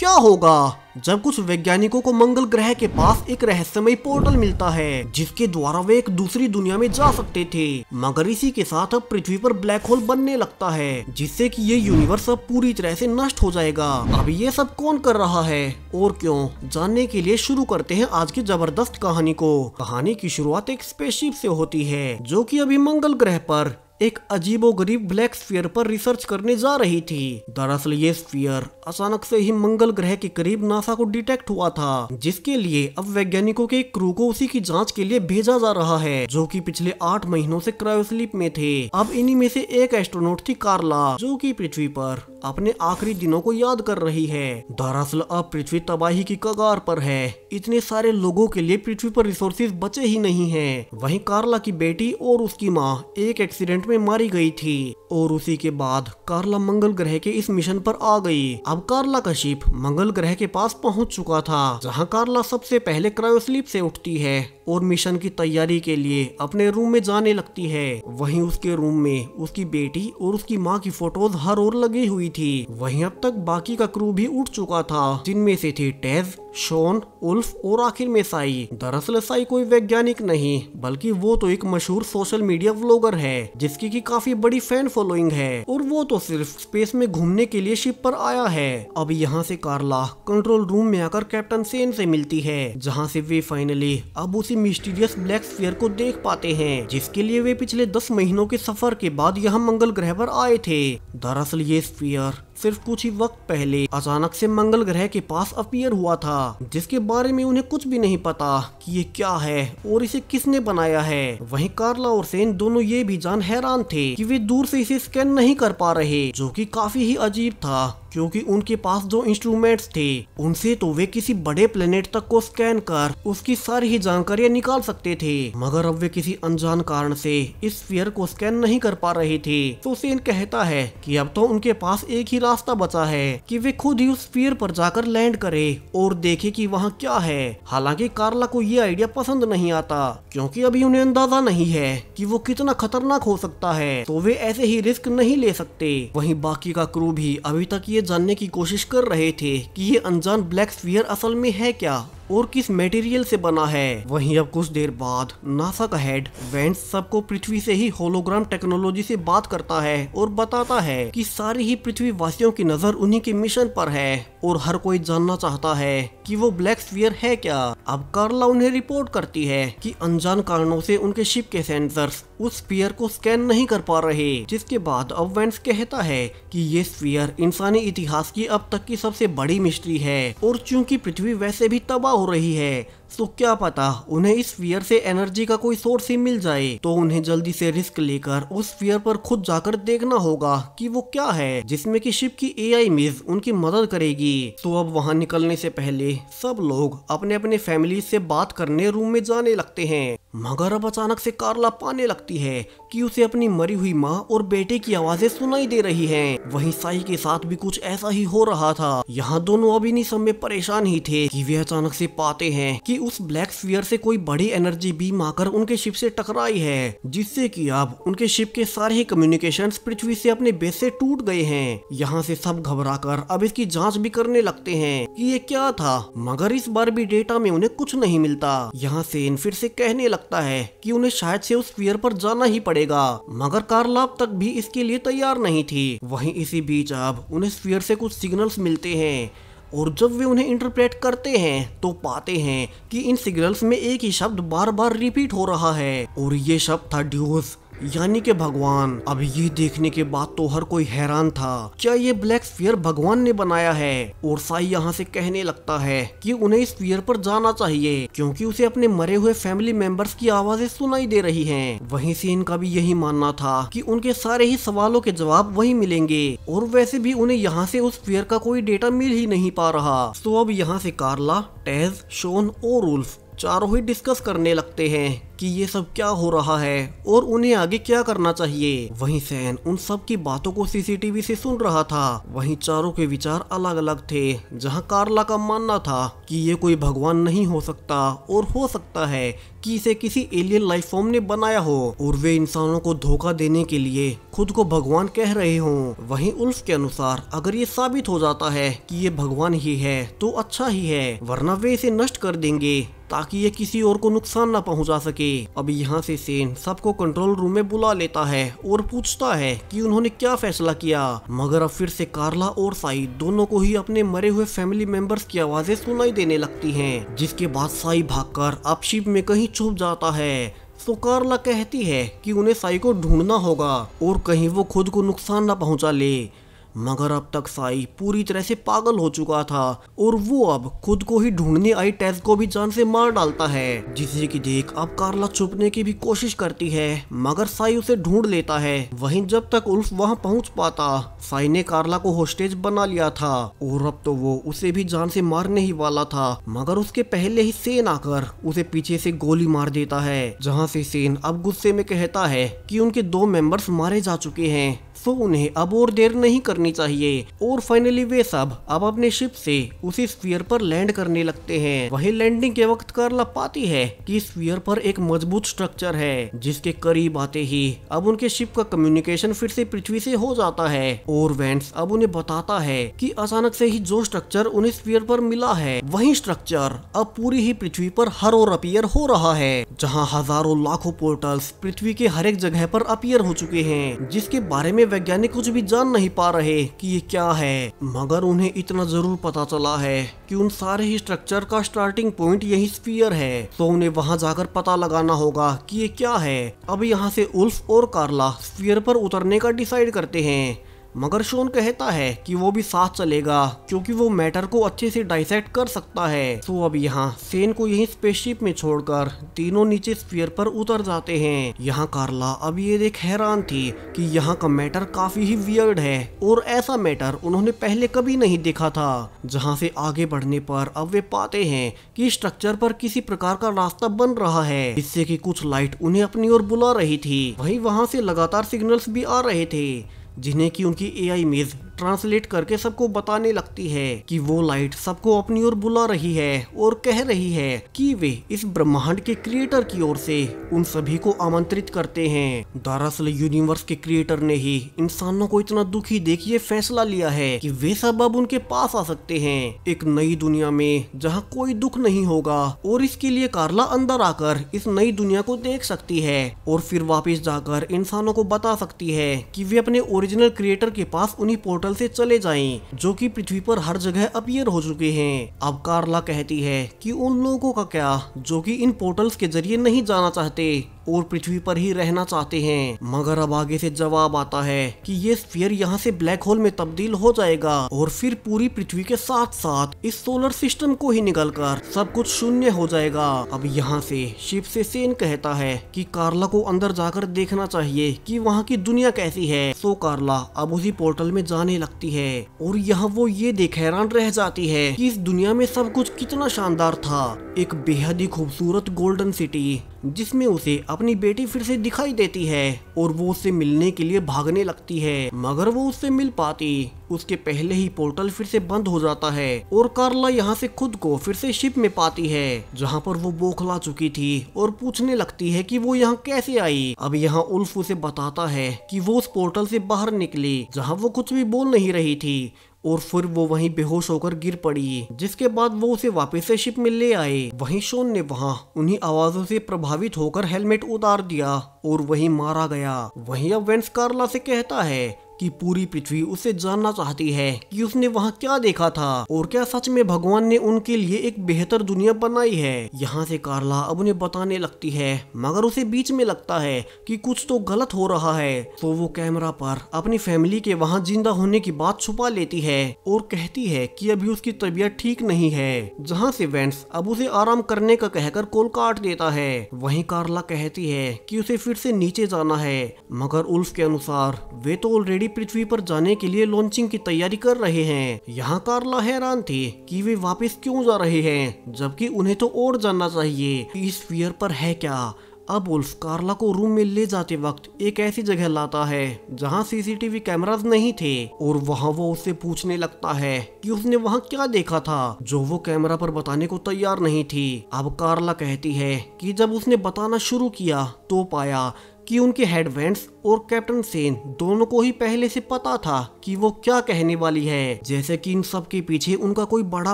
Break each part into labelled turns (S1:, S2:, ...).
S1: क्या होगा जब कुछ वैज्ञानिकों को मंगल ग्रह के पास एक रहस्यमय पोर्टल मिलता है जिसके द्वारा वे एक दूसरी दुनिया में जा सकते थे, मगर इसी के साथ अब पृथ्वी पर ब्लैक होल बनने लगता है जिससे कि ये यूनिवर्स अब पूरी तरह से नष्ट हो जाएगा। अब ये सब कौन कर रहा है और क्यों, जानने के लिए शुरू करते हैं आज की जबरदस्त कहानी को। कहानी की शुरुआत एक स्पेसशिप से होती है जो कि अभी मंगल ग्रह पर एक अजीबोगरीब ब्लैक स्फीयर पर रिसर्च करने जा रही थी। दरअसल ये स्फीयर अचानक से ही मंगल ग्रह के करीब नासा को डिटेक्ट हुआ था, जिसके लिए अब वैज्ञानिकों के एक क्रू को उसी की जांच के लिए भेजा जा रहा है जो कि पिछले 8 महीनों से क्रायोस्लीप में थे। अब इन्हीं में से एक एस्ट्रोनॉट थी कार्ला, जो कि पृथ्वी पर अपने आखिरी दिनों को याद कर रही है। दरअसल अब पृथ्वी तबाही की कगार पर है, इतने सारे लोगों के लिए पृथ्वी पर रिसोर्सेज बचे ही नहीं हैं। वहीं कार्ला की बेटी और उसकी माँ एक एक्सीडेंट में मारी गई थी और उसी के बाद कार्ला मंगल ग्रह के इस मिशन पर आ गई। अब कार्ला का शिप मंगल ग्रह के पास पहुंच चुका था, जहां कार्ला सबसे पहले क्रायोस्लीप से उठती है और मिशन की तैयारी के लिए अपने रूम में जाने लगती है। वहीं उसके रूम में उसकी बेटी और उसकी माँ की फोटोज हर ओर लगी हुई थी। वहीं अब तक बाकी का क्रू भी उठ चुका था, जिनमें से थे टेज, शॉन, उल्फ और आखिर में साई। दरअसल साई कोई वैज्ञानिक नहीं बल्कि वो तो एक मशहूर सोशल मीडिया व्लॉगर है जिसकी की काफी बड़ी फैन फॉलोइंग है, और वो तो सिर्फ स्पेस में घूमने के लिए शिप पर आया है। अब यहाँ से कार्ला कंट्रोल रूम में आकर कैप्टन सेन से मिलती है, जहाँ से वे फाइनली अब उसी मिस्टीरियस ब्लैक स्फीयर को देख पाते हैं जिसके लिए वे पिछले 10 महीनों के सफर के बाद यहाँ मंगल ग्रह पर आए थे। दरअसल ये स्फीयर सिर्फ कुछ ही वक्त पहले अचानक से मंगल ग्रह के पास अपीयर हुआ था, जिसके बारे में उन्हें कुछ भी नहीं पता कि ये क्या है और इसे किसने बनाया है। वहीं कार्ला और सेन दोनों ये भी जान हैरान थे कि वे दूर से इसे स्कैन नहीं कर पा रहे, जो कि काफी ही अजीब था क्योंकि उनके पास जो इंस्ट्रूमेंट्स थे उनसे तो वे किसी बड़े प्लेनेट तक को स्कैन कर उसकी सारी ही जानकारियां निकाल सकते थे, मगर अब वे किसी अनजान कारण से इस स्फीयर को स्कैन नहीं कर पा रहे थे। तो सेन कहता है कि अब तो उनके पास एक ही रास्ता बचा है कि वे खुद ही उस स्फीयर पर जाकर लैंड करे और देखे कि वहाँ क्या है। हालांकि कार्ला को ये आइडिया पसंद नहीं आता क्योंकि अभी उन्हें अंदाजा नहीं है कि वो कितना खतरनाक हो सकता है, तो वे ऐसे ही रिस्क नहीं ले सकते। वहीं बाकी का क्रू भी अभी तक ये जानने की कोशिश कर रहे थे कि ये अनजान ब्लैक स्फीयर असल में है क्या और किस मटेरियल से बना है। वहीं अब कुछ देर बाद नासा का हेड वेंस सबको पृथ्वी से ही होलोग्राम टेक्नोलॉजी से बात करता है और बताता है कि सारी ही पृथ्वी वासियों की नजर उन्हीं के मिशन पर है और हर कोई जानना चाहता है कि वो ब्लैक स्फीयर है क्या। अब कार्ला उन्हें रिपोर्ट करती है कि अनजान कारणों से उनके शिप के सेंसर्स उस स्फीयर को स्कैन नहीं कर पा रहे, जिसके बाद अब वेंस कहता है कि ये स्फीयर इंसानी इतिहास की अब तक की सबसे बड़ी मिस्ट्री है और चूंकि पृथ्वी वैसे भी तबाह हो रही है, तो क्या पता उन्हें इस स्फीयर से एनर्जी का कोई सोर्स ही मिल जाए, तो उन्हें जल्दी से रिस्क लेकर उस स्फीयर पर खुद जाकर देखना होगा कि वो क्या है, जिसमें कि शिप की एआई मिस उनकी मदद करेगी। तो अब वहां निकलने से पहले सब लोग अपने अपने फैमिली से बात करने रूम में जाने लगते हैं, मगर अब अचानक से कार्ला पाने लगती है कि उसे अपनी मरी हुई माँ और बेटे की आवाजें सुनाई दे रही हैं। वहीं साई के साथ भी कुछ ऐसा ही हो रहा था। यहाँ दोनों अब इन्हीं समय परेशान ही थे कि वे अचानक से पाते हैं कि उस ब्लैक स्फीयर से कोई बड़ी एनर्जी बीम आकर उनके शिप से टकराई है, जिससे कि अब उनके शिप के सारे ही कम्युनिकेशंस पृथ्वी से अपने बेस से टूट गए हैं। यहाँ से सब घबराकर अब इसकी जांच भी करने लगते हैं कि ये क्या था, मगर इस बार भी डेटा में उन्हें कुछ नहीं मिलता। यहाँ सेन फिर से कहने लगता है कि उन्हें शायद से उस स्फीयर पर जाना ही पड़ेगा, मगर कार्ला अब तक भी इसके लिए तैयार नहीं थी। वहीं इसी बीच अब उन्हें स्फीयर से कुछ सिग्नल्स मिलते हैं और जब वे उन्हें इंटरप्रेट करते हैं तो पाते हैं कि इन सिग्नल्स में एक ही शब्द बार बार रिपीट हो रहा है और ये शब्द था ड्यूस, यानी कि भगवान। अब ये देखने के बाद तो हर कोई हैरान था, क्या ये ब्लैक स्फीयर भगवान ने बनाया है। और साई यहाँ से कहने लगता है कि उन्हें इस स्फीयर पर जाना चाहिए क्योंकि उसे अपने मरे हुए फैमिली मेंबर्स की आवाजें सुनाई दे रही हैं। वहीं सेन का भी यही मानना था कि उनके सारे ही सवालों के जवाब वही मिलेंगे और वैसे भी उन्हें यहाँ से उस स्फीयर का कोई डेटा मिल ही नहीं पा रहा। तो अब यहाँ से कार्ला, टेज, शॉन और उल्फ चारों ही डिस्कस करने लगते हैं कि ये सब क्या हो रहा है और उन्हें आगे क्या करना चाहिए। वहीं सैन उन सब की बातों को सीसीटीवी से सुन रहा था। वहीं चारों के विचार अलग अलग थे। जहां कार्ला का मानना था कि ये कोई भगवान नहीं हो सकता और हो सकता है कि इसे किसी एलियन लाइफ फॉर्म ने बनाया हो और वे इंसानों को धोखा देने के लिए खुद को भगवान कह रहे हों। वहीं उल्फ के अनुसार अगर ये साबित हो जाता है कि ये भगवान ही है तो अच्छा ही है, वरना वे इसे नष्ट कर देंगे ताकि ये किसी और को नुकसान न पहुंचा सके। अब यहाँ से सेन सबको कंट्रोल रूम में बुला लेता है और पूछता है कि उन्होंने क्या फैसला किया। मगर अब फिर से कार्ला और साई दोनों को ही अपने मरे हुए फैमिली मेंबर्स की आवाजें सुनाई देने लगती हैं, जिसके बाद साई भागकर अब शिप में कहीं छुप जाता है। तो कार्ला कहती है कि उन्हें साई को ढूंढना होगा और कहीं वो खुद को नुकसान न पहुंचा ले। मगर अब तक साई पूरी तरह से पागल हो चुका था और वो अब खुद को ही ढूंढने आई टेस को भी जान से मार डालता है, जिसे कि देख अब कार्ला छुपने की भी कोशिश करती है मगर साई उसे ढूंढ लेता है। वहीं जब तक उल्फ वहां पहुंच पाता, साई ने कार्ला को होस्टेज बना लिया था और अब तो वो उसे भी जान से मारने ही वाला था। मगर उसके पहले ही सेन आकर उसे पीछे से गोली मार देता है, जहाँ से सेन अब गुस्से में कहता है कि उनके 2 मेंबर्स मारे जा चुके हैं, तो उन्हें अब और देर नहीं करनी चाहिए। और फाइनली वे सब अब अपने शिप से उसी स्फीयर पर लैंड करने लगते हैं। वहीं लैंडिंग के वक्त कार्ला पाती है कि स्फीयर पर एक मजबूत स्ट्रक्चर है, जिसके करीब आते ही अब उनके शिप का कम्युनिकेशन फिर से पृथ्वी से हो जाता है। और वेंस अब उन्हें बताता है कि अचानक से ही जो स्ट्रक्चर उन्हें स्फीयर पर मिला है, वही स्ट्रक्चर अब पूरी ही पृथ्वी पर हर ओर अपीयर हो रहा है, जहाँ हजारों लाखों पोर्टल्स पृथ्वी के हर एक जगह पर अपीयर हो चुके हैं, जिसके बारे में वैज्ञानिक कुछ भी जान नहीं पा रहे कि ये क्या है। मगर उन्हें इतना जरूर पता चला है कि उन सारे ही स्ट्रक्चर का स्टार्टिंग पॉइंट यही स्फीयर है, तो उन्हें वहां जाकर पता लगाना होगा कि ये क्या है। अब यहाँ से उल्फ और कार्ला स्फीयर पर उतरने का डिसाइड करते हैं, मगर शॉन कहता है कि वो भी साथ चलेगा क्योंकि वो मैटर को अच्छे से डाइसेक्ट कर सकता है। तो अब यहाँ सेन को यही स्पेसशिप में छोड़कर तीनों नीचे स्फीयर पर उतर जाते हैं। यहाँ कार्ला अब ये देख हैरान थी कि यहाँ का मैटर काफी ही वियर्ड है और ऐसा मैटर उन्होंने पहले कभी नहीं देखा था। जहाँ से आगे बढ़ने पर अब वे पाते हैं कि स्ट्रक्चर पर किसी प्रकार का रास्ता बन रहा है, जिससे कि कुछ लाइट उन्हें अपनी ओर बुला रही थी। वहीं वहाँ से लगातार सिग्नल्स भी आ रहे थे, जिन्हें की उनकी एआई इमेज ट्रांसलेट करके सबको बताने लगती है कि वो लाइट सबको अपनी ओर बुला रही है और कह रही है कि वे इस ब्रह्मांड के क्रिएटर की ओर से उन सभी को आमंत्रित करते हैं। दरअसल यूनिवर्स के क्रिएटर ने ही इंसानों को इतना दुखी देख ये फैसला लिया है कि वे सब अब उनके पास आ सकते हैं, एक नई दुनिया में जहाँ कोई दुख नहीं होगा। और इसके लिए कार्ला अंदर आकर इस नई दुनिया को देख सकती है और फिर वापस जाकर इंसानों को बता सकती है कि वे अपने ओरिजिनल क्रिएटर के पास उन्हीं पोर्टल से चले जाएं, जो कि पृथ्वी पर हर जगह अपीयर हो चुके हैं। अब कार्ला कहती है कि उन लोगों का क्या जो कि इन पोर्टल्स के जरिए नहीं जाना चाहते और पृथ्वी पर ही रहना चाहते हैं। मगर अब आगे से जवाब आता है कि ये स्फीयर यहाँ से ब्लैक होल में तब्दील हो जाएगा और फिर पूरी पृथ्वी के साथ साथ इस सोलर सिस्टम को ही निकलकर सब कुछ शून्य हो जाएगा। अब यहाँ से शिप से सेन कहता है कि कार्ला को अंदर जाकर देखना चाहिए कि वहाँ की दुनिया कैसी है। सो कार्ला अब उसी पोर्टल में जाने लगती है और यहाँ वो ये देख हैरान रह जाती है कि इस दुनिया में सब कुछ कितना शानदार था। एक बेहद ही खूबसूरत गोल्डन सिटी जिसमें उसे अपनी बेटी फिर से दिखाई देती है और वो उससे मिलने के लिए भागने लगती है, मगर वो उससे मिल पाती उसके पहले ही पोर्टल फिर से बंद हो जाता है और कार्ला यहाँ से खुद को फिर से शिप में पाती है, जहाँ पर वो बौखला चुकी थी और पूछने लगती है कि वो यहाँ कैसे आई। अब यहाँ उल्फ उसे बताता है कि वो उस पोर्टल से बाहर निकली जहाँ वो कुछ भी बोल नहीं रही थी और फिर वो वहीं बेहोश होकर गिर पड़ी, जिसके बाद वो उसे वापस से शिप में ले आए। वहीं शॉन ने वहाँ उन्हीं आवाजों से प्रभावित होकर हेलमेट उतार दिया और वहीं मारा गया। वहीं अब वेंस कार्ला से कहता है कि पूरी पृथ्वी उसे जानना चाहती है कि उसने वहाँ क्या देखा था और क्या सच में भगवान ने उनके लिए एक बेहतर दुनिया बनाई है। यहाँ से कार्ला अब उन्हें बताने लगती है, मगर उसे बीच में लगता है कि कुछ तो गलत हो रहा है, तो वो कैमरा पर अपनी फैमिली के वहाँ जिंदा होने की बात छुपा लेती है और कहती है कि अभी उसकी तबीयत ठीक नहीं है। जहाँ से वेंस अब उसे आराम करने का कहकर कॉल काट देता है। वहीं कार्ला कहती है कि उसे फिर से नीचे जाना है, मगर उल्फ के अनुसार वे तो ऑलरेडी पृथ्वी पर जाने के लिए लॉन्चिंग की तैयारी कर रहे हैं। यहाँ कार्ला हैरान थे कि वे वापस क्यों जा रहे हैं, जबकि उन्हें तो और जानना चाहिए कि इस स्फीयर पर है क्या। अब उल्फ कार्ला को रूम में ले जाते वक्त एक ऐसी जगह लाता है जहाँ सीसीटीवी कैमरास नहीं थे, और वहाँ वो उससे पूछने लगता है कि उसने वहाँ क्या देखा था जो वो कैमरा पर बताने को तैयार नहीं थी। अब कार्ला कहती है कि जब उसने बताना शुरू किया तो पाया कि उनके हेड वेंट्स और कैप्टन सेन दोनों को ही पहले से पता था कि वो क्या कहने वाली है, जैसे कि इन सब के पीछे उनका कोई बड़ा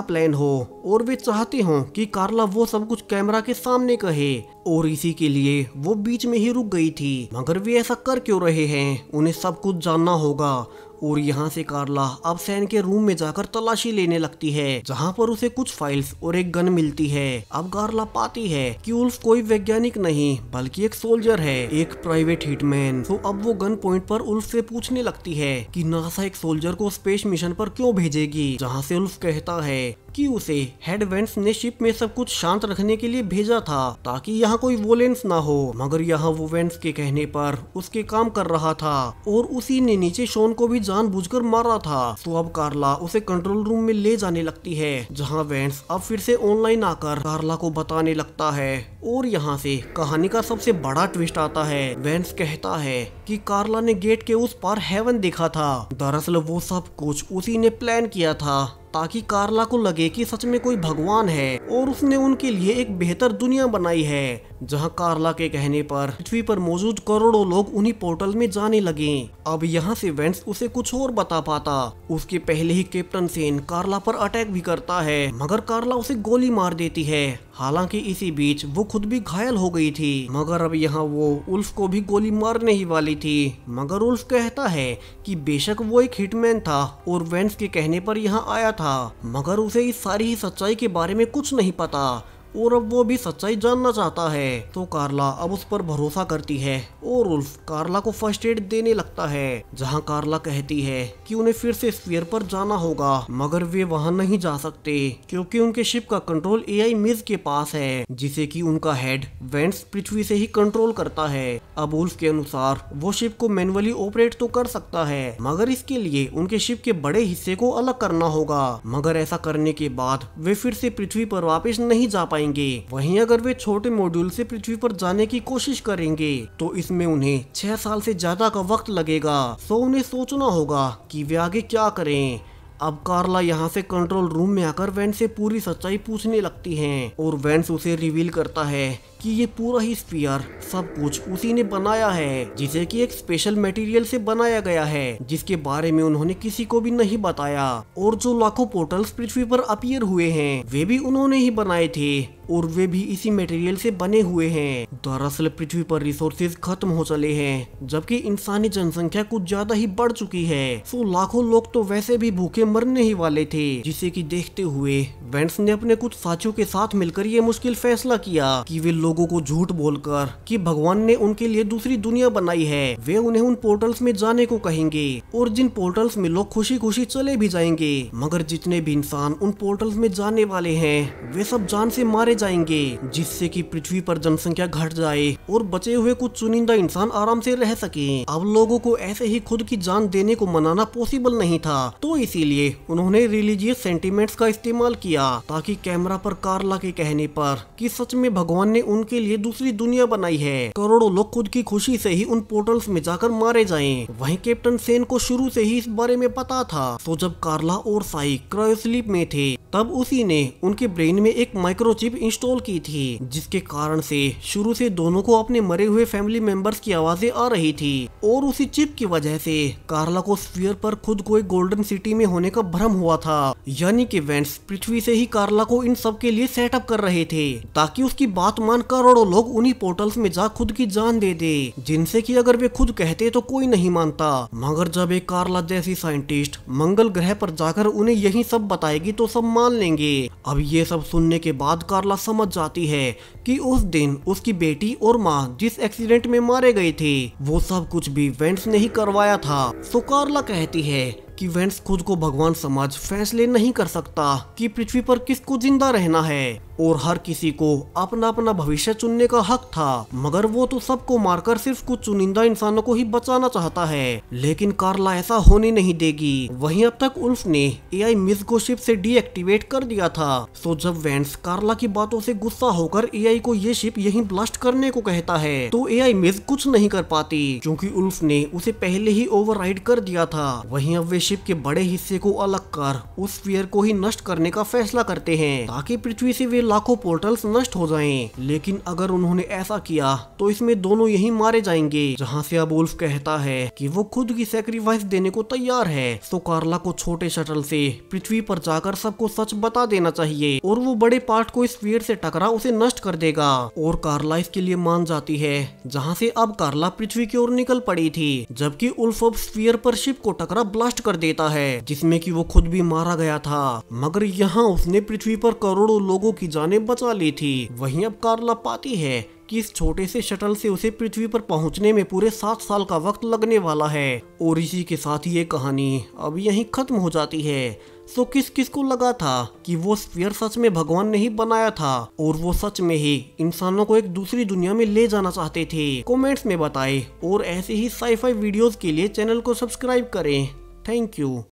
S1: प्लान हो और वे चाहते हो कि कार्ला वो सब कुछ कैमरा के सामने कहे, और इसी के लिए वो बीच में ही रुक गई थी। मगर वे ऐसा कर क्यों रहे हैं, उन्हें सब कुछ जानना होगा। और यहाँ से कार्ला अब सैन के रूम में जाकर तलाशी लेने लगती है, जहाँ पर उसे कुछ फाइल्स और एक गन मिलती है। अब कार्ला पाती है कि उल्फ कोई वैज्ञानिक नहीं बल्कि एक सोल्जर है, एक प्राइवेट हिटमैन। तो अब वो गन पॉइंट पर उल्फ से पूछने लगती है कि नासा एक सोल्जर को स्पेस मिशन पर क्यों भेजेगी, जहाँ से उल्फ कहता है कि उसे हेड वेंट्स ने शिप में सब कुछ शांत रखने के लिए भेजा था ताकि यहाँ कोई वोलेंस ना हो, मगर यहाँ वो वेंट्स के कहने पर उसके काम कर रहा था और उसी ने नीचे शॉन को भी जानबूझकर मारा था। तो अब कार्ला उसे कंट्रोल रूम में ले जाने लगती है, जहाँ वेंट्स अब फिर से ऑनलाइन आकर कार्ला को बताने लगता है। और यहाँ से कहानी का सबसे बड़ा ट्विस्ट आता है। वेंट्स कहता है कि कार्ला ने गेट के उस पार हेवन देखा था। दरअसल वो सब कुछ उसी ने प्लान किया था ताकि कार्ला को लगे कि सच में कोई भगवान है और उसने उनके लिए एक बेहतर दुनिया बनाई है, जहां कार्ला के कहने पर पृथ्वी पर मौजूद करोड़ों लोग उन्हीं पोर्टल में जाने लगे। अब यहाँ से वेंट्स उसे कुछ और बता पाता। उसके पहले ही कैप्टन सेन कार्ला पर अटैक भी करता है, मगर कार्ला उसे गोली मार देती है। हालांकि इसी बीच वो खुद भी घायल हो गई थी, मगर अब यहाँ वो उल्फ को भी गोली मारने ही वाली थी। मगर उल्फ कहता है कि बेशक वो एक हिटमैन था और वेंट्स के कहने पर यहाँ आया था, मगर उसे इस सारी ही सच्चाई के बारे में कुछ नहीं पता और अब वो भी सच्चाई जानना चाहता है। तो कार्ला अब उस पर भरोसा करती है और उल्फ कार्ला को फर्स्ट एड देने लगता है, जहां कार्ला कहती है कि उन्हें फिर से स्फीयर पर जाना होगा, मगर वे वहां नहीं जा सकते क्योंकि उनके शिप का कंट्रोल एआई मिज के पास है, जिसे कि उनका हेड वेंट्स पृथ्वी से ही कंट्रोल करता है। अब उल्फ के अनुसार वो शिप को मैनुअली ऑपरेट तो कर सकता है, मगर इसके लिए उनके शिप के बड़े हिस्से को अलग करना होगा, मगर ऐसा करने के बाद वे फिर से पृथ्वी पर वापस नहीं जा पाएंगे। वहीं अगर वे छोटे मॉड्यूल से पृथ्वी पर जाने की कोशिश करेंगे तो इसमें उन्हें 6 साल से ज्यादा का वक्त लगेगा। तो उन्हें सोचना होगा कि वे आगे क्या करें। अब कार्ला यहाँ से कंट्रोल रूम में आकर वेंट्स से पूरी सच्चाई पूछने लगती है और वेंट्स उसे रिवील करता है कि ये पूरा ही स्फीयर सब कुछ उसी ने बनाया है, जिसे कि एक स्पेशल मटेरियल से बनाया गया है, जिसके बारे में उन्होंने किसी को भी नहीं बताया। और जो लाखों पोर्टल्स पृथ्वी पर अपीयर हुए हैं वे भी उन्होंने ही बनाए थे और वे भी इसी मटेरियल से बने हुए हैं। दरअसल पृथ्वी पर रिसोर्सेज खत्म हो चले हैं, जबकि इंसानी जनसंख्या कुछ ज्यादा ही बढ़ चुकी है। तो लाखों लोग तो वैसे भी भूखे मरने ही वाले थे, जिसे कि देखते हुए वेंट्स ने अपने कुछ साथियों के साथ मिलकर ये मुश्किल फैसला किया कि वे लोगों को झूठ बोलकर कि भगवान ने उनके लिए दूसरी दुनिया बनाई है, वे उन्हें उन पोर्टल्स में जाने को कहेंगे और जिन पोर्टल्स में लोग खुशी खुशी चले भी जाएंगे, मगर जितने भी इंसान उन पोर्टल्स में जाने वाले हैं वे सब जान से मारे जाएंगे, जिससे कि पृथ्वी पर जनसंख्या घट जाए और बचे हुए कुछ चुनिंदा इंसान आराम से रह सके। अब लोगों को ऐसे ही खुद की जान देने को मनाना पॉसिबल नहीं था, तो इसीलिए उन्होंने रिलीजियस सेंटिमेंट्स का इस्तेमाल किया ताकि कैमरा पर कार्ला के कहने पर कि सच में भगवान ने उनके लिए दूसरी दुनिया बनाई है, करोड़ों लोग खुद की खुशी से ही उन पोर्टल्स में जाकर मारे जाएं। वहीं कैप्टन सेन को शुरू से ही इस बारे में पता था। तो जब कार्ला और साई क्रायोस्लीप में थे तब उसी ने उनके ब्रेन में एक माइक्रोचिप इंस्टॉल की थी, जिसके कारण से शुरू से दोनों को अपने मरे हुए फैमिली मेंबर्स की आवाजें आ रही थी और उसी चिप की वजह से कार्ला को स्फीयर पर खुद को एक गोल्डन सिटी में होने का भ्रम हुआ था, यानी कि वेंट्स पृथ्वी से ही कार्ला को इन सब के लिए सेटअप कर रहे थे ताकि उसकी बात मान करोड़ों लोग उन्हीं पोर्टल्स में जा खुद की जान दे दे, जिनसे कि अगर वे खुद कहते तो कोई नहीं मानता। मगर जब एक कार्ला जैसी साइंटिस्ट मंगल ग्रह पर जाकर उन्हें यही सब बताएगी तो सब मान लेंगे। अब ये सब सुनने के बाद कार्ला समझ जाती है कि उस दिन उसकी बेटी और माँ जिस एक्सीडेंट में मारे गए थे वो सब कुछ भी वेंट्स ने ही करवाया था। तो कार्ला कहती है कि वेंट्स खुद को भगवान समझ फैसले नहीं कर सकता कि पृथ्वी पर किसको जिंदा रहना है और हर किसी को अपना अपना भविष्य चुनने का हक था, मगर वो तो सबको मारकर सिर्फ कुछ चुनिंदा इंसानों को ही बचाना चाहता है। लेकिन कार्ला ऐसा होने नहीं देगी। वहीं अब तक उल्फ ने एआई मिस को शिप से डीएक्टिवेट कर दिया था। सो जब वेंस कार्ला की बातों से गुस्सा होकर एआई को ये शिप यहीं ब्लास्ट करने को कहता है, तो एआई मिस कुछ नहीं कर पाती क्योंकि उल्फ ने उसे पहले ही ओवरराइड कर दिया था। वहीं अब वे शिप के बड़े हिस्से को अलग कर उस स्फीयर को ही नष्ट करने का फैसला करते हैं ताकि पृथ्वी से वे लाखों पोर्टल्स नष्ट हो जाएं। लेकिन अगर उन्होंने ऐसा किया तो इसमें दोनों यहीं मारे जाएंगे, जहां से अब उल्फ कहता है कि वो खुद की सैक्रिफाइस देने को तैयार है। तो कार्ला को छोटे शटल से पृथ्वी पर जाकर सबको सच बता देना चाहिए और वो बड़े पार्ट को इस स्फीयर से टकरा उसे नष्ट कर देगा। और कार्ला इसके लिए मान जाती है, जहां से अब कार्ला पृथ्वी की ओर निकल पड़ी थी, जबकि उल्फ अब स्फीयर पर शिप को टकरा ब्लास्ट कर देता है, जिसमें कि वो खुद भी मारा गया था। मगर यहाँ उसने पृथ्वी पर करोड़ों लोगों की जानें बचा ली थी। वहीं अब कार्ला पाती है कि इस छोटे से शटल से उसे पृथ्वी पर पहुंचने में पूरे 7 साल का वक्त लगने वाला है। और इसी के साथ ये कहानी अब यहीं खत्म हो जाती है। सो किस किस को लगा था कि वो स्फीयर सच में भगवान ने ही बनाया था और वो सच में ही इंसानों को एक दूसरी दुनिया में ले जाना चाहते थे? कमेंट्स में बताएं और ऐसे ही साईफाई वीडियोस के लिए चैनल को सब्सक्राइब करें। Thank you.